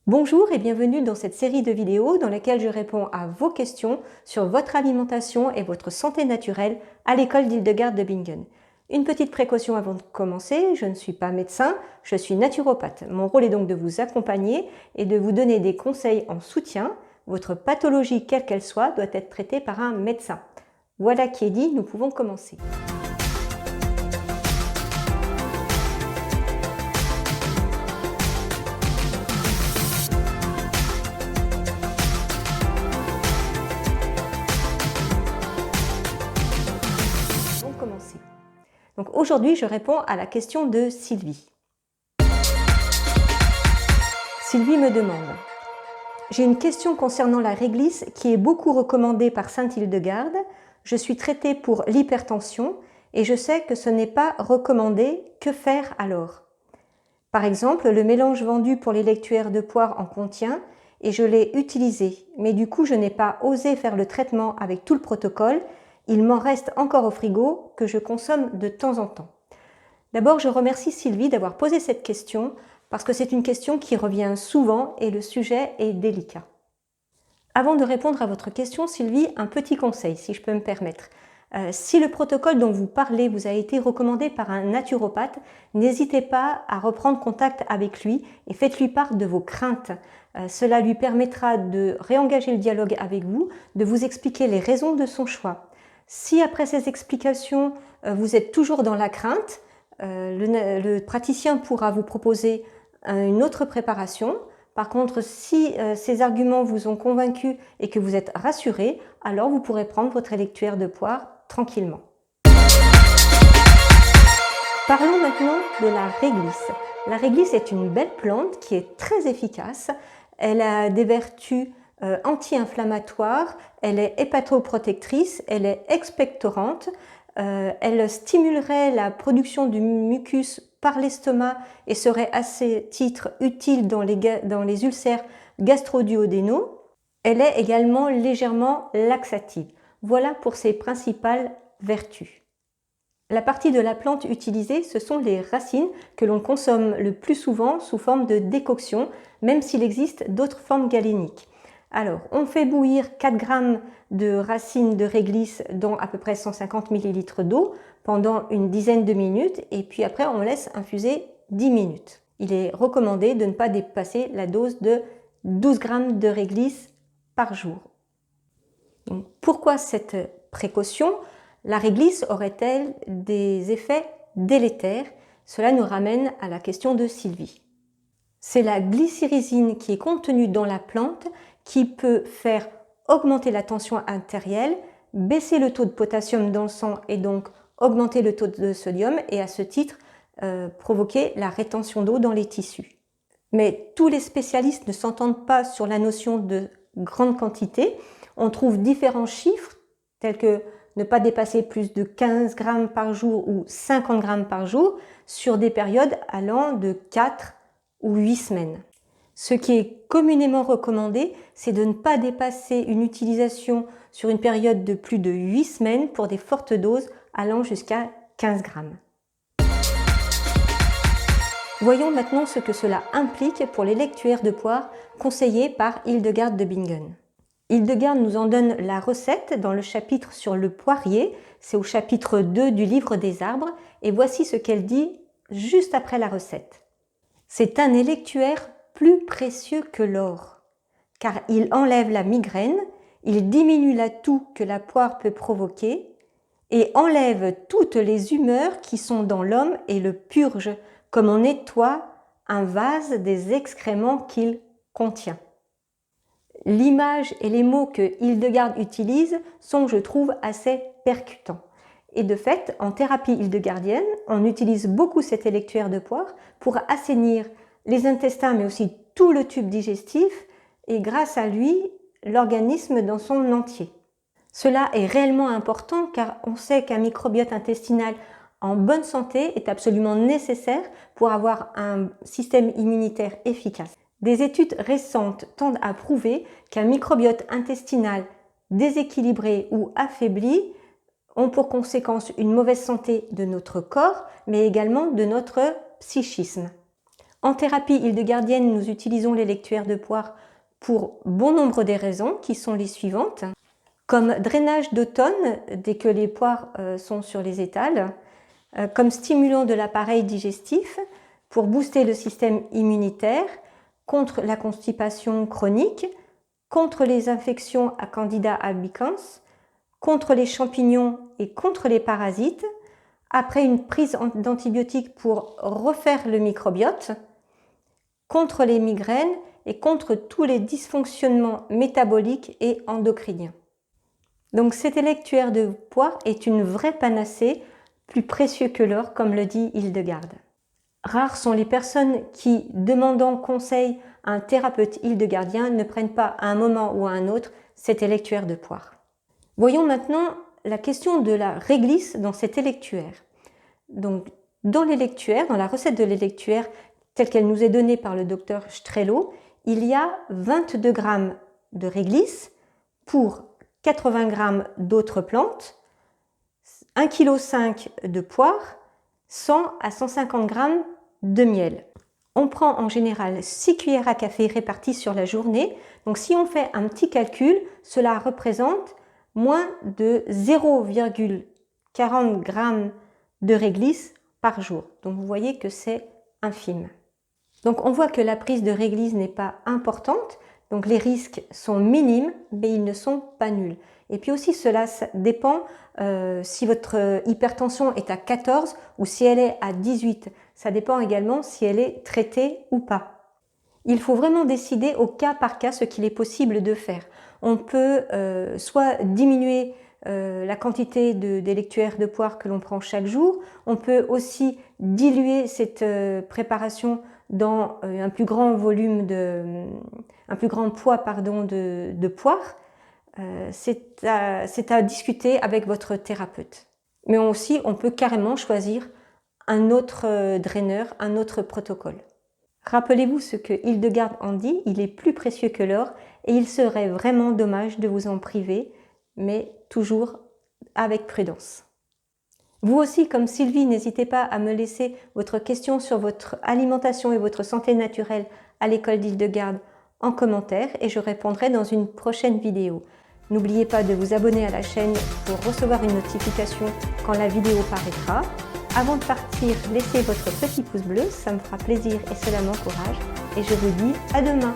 Bonjour et bienvenue dans cette série de vidéos dans laquelle je réponds à vos questions sur votre alimentation et votre santé naturelle à l'école d'Hildegarde de Bingen. Une petite précaution avant de commencer, je ne suis pas médecin, je suis naturopathe. Mon rôle est donc de vous accompagner et de vous donner des conseils en soutien. Votre pathologie, quelle qu'elle soit, doit être traitée par un médecin. Voilà qui est dit, nous pouvons commencer. Donc aujourd'hui, je réponds à la question de Sylvie. Sylvie me demande: j'ai une question concernant la réglisse qui est beaucoup recommandée par sainte Hildegarde. Je suis traitée pour l'hypertension et je sais que ce n'est pas recommandé. Que faire alors? Par exemple, le mélange vendu pour les lectuaires de poire en contient et je l'ai utilisé. Mais du coup, je n'ai pas osé faire le traitement avec tout le protocole. Il m'en reste encore au frigo que je consomme de temps en temps. D'abord, je remercie Sylvie d'avoir posé cette question parce que c'est une question qui revient souvent et le sujet est délicat. Avant de répondre à votre question, Sylvie, un petit conseil, si je peux me permettre. Si le protocole dont vous parlez vous a été recommandé par un naturopathe, n'hésitez pas à reprendre contact avec lui et faites-lui part de vos craintes. Cela lui permettra de réengager le dialogue avec vous, de vous expliquer les raisons de son choix. Si après ces explications, vous êtes toujours dans la crainte, le praticien pourra vous proposer une autre préparation. Par contre, si ces arguments vous ont convaincu et que vous êtes rassuré, alors vous pourrez prendre votre électuaire de poire tranquillement. Parlons maintenant de la réglisse. La réglisse est une belle plante qui est très efficace. Elle a des vertus anti-inflammatoires, elle est hépatoprotectrice, elle est expectorante, elle stimulerait la production du mucus par l'estomac et serait à ce titre utile dans les ulcères gastro-duodénaux. Elle est également légèrement laxative. Voilà pour ses principales vertus. La partie de la plante utilisée, ce sont les racines que l'on consomme le plus souvent sous forme de décoction, même s'il existe d'autres formes galéniques. Alors, on fait bouillir 4 g de racines de réglisse dans à peu près 150 ml d'eau pendant une dizaine de minutes et puis après on laisse infuser 10 minutes. Il est recommandé de ne pas dépasser la dose de 12 g de réglisse par jour. Donc, pourquoi cette précaution? La réglisse aurait-elle des effets délétères? Cela nous ramène à la question de Sylvie. C'est la glycyrrhizine qui est contenue dans la plante qui peut faire augmenter la tension artérielle, baisser le taux de potassium dans le sang et donc augmenter le taux de sodium et à ce titre provoquer la rétention d'eau dans les tissus. Mais tous les spécialistes ne s'entendent pas sur la notion de grande quantité. On trouve différents chiffres tels que ne pas dépasser plus de 15 g par jour ou 50 g par jour sur des périodes allant de 4 ou 8 semaines. Ce qui est communément recommandé, c'est de ne pas dépasser une utilisation sur une période de plus de 8 semaines pour des fortes doses allant jusqu'à 15 g. Voyons maintenant ce que cela implique pour les lectuaires de poire conseillés par Hildegarde de Bingen. Hildegarde nous en donne la recette dans le chapitre sur le poirier, c'est au chapitre 2 du livre des arbres, et voici ce qu'elle dit juste après la recette. C'est un électuaire plus précieux que l'or, car il enlève la migraine, il diminue la toux que la poire peut provoquer et enlève toutes les humeurs qui sont dans l'homme et le purge, comme on nettoie un vase des excréments qu'il contient. L'image et les mots que Hildegarde utilise sont, je trouve, assez percutants. Et de fait, en thérapie hildegardienne, on utilise beaucoup cet électuaire de poire pour assainir les intestins, mais aussi tout le tube digestif, et grâce à lui, l'organisme dans son entier. Cela est réellement important car on sait qu'un microbiote intestinal en bonne santé est absolument nécessaire pour avoir un système immunitaire efficace. Des études récentes tendent à prouver qu'un microbiote intestinal déséquilibré ou affaibli ont pour conséquence une mauvaise santé de notre corps, mais également de notre psychisme. En thérapie hildegardienne, nous utilisons l'électuaire de poire pour bon nombre de raisons qui sont les suivantes. Comme drainage d'automne dès que les poires sont sur les étals, comme stimulant de l'appareil digestif pour booster le système immunitaire, contre la constipation chronique, contre les infections à Candida albicans, contre les champignons et contre les parasites, après une prise d'antibiotiques pour refaire le microbiote, contre les migraines et contre tous les dysfonctionnements métaboliques et endocriniens. Donc cet électuaire de poire est une vraie panacée, plus précieux que l'or, comme le dit Hildegarde. Rares sont les personnes qui, demandant conseil à un thérapeute hildegardien, ne prennent pas à un moment ou à un autre cet électuaire de poire. Voyons maintenant la question de la réglisse dans cet électuaire. Donc, dans l'électuaire, dans la recette de l'électuaire telle qu'elle nous est donnée par le docteur Strello, il y a 22 g de réglisse pour 80 g d'autres plantes, 1,5 kg de poire, 100 à 150 g de miel. On prend en général 6 cuillères à café réparties sur la journée. Donc si on fait un petit calcul, cela représente moins de 0,40 g de réglisse par jour. Donc vous voyez que c'est infime. Donc on voit que la prise de réglisse n'est pas importante, donc les risques sont minimes, mais ils ne sont pas nuls. Et puis aussi cela dépend si votre hypertension est à 14 ou si elle est à 18. Ça dépend également si elle est traitée ou pas. Il faut vraiment décider au cas par cas ce qu'il est possible de faire. On peut soit diminuer la quantité d'électuaire de poire que l'on prend chaque jour. On peut aussi diluer cette préparation dans un plus grand volume un plus grand poids de poire. C'est à discuter avec votre thérapeute. Mais aussi, on peut carrément choisir un autre draineur, un autre protocole. Rappelez-vous ce que Hildegarde en dit, il est plus précieux que l'or et il serait vraiment dommage de vous en priver, mais toujours avec prudence. Vous aussi, comme Sylvie, n'hésitez pas à me laisser votre question sur votre alimentation et votre santé naturelle à l'école d'Hildegarde en commentaire et je répondrai dans une prochaine vidéo. N'oubliez pas de vous abonner à la chaîne pour recevoir une notification quand la vidéo paraîtra. Avant de partir, laissez votre petit pouce bleu, ça me fera plaisir et cela m'encourage. Et je vous dis à demain.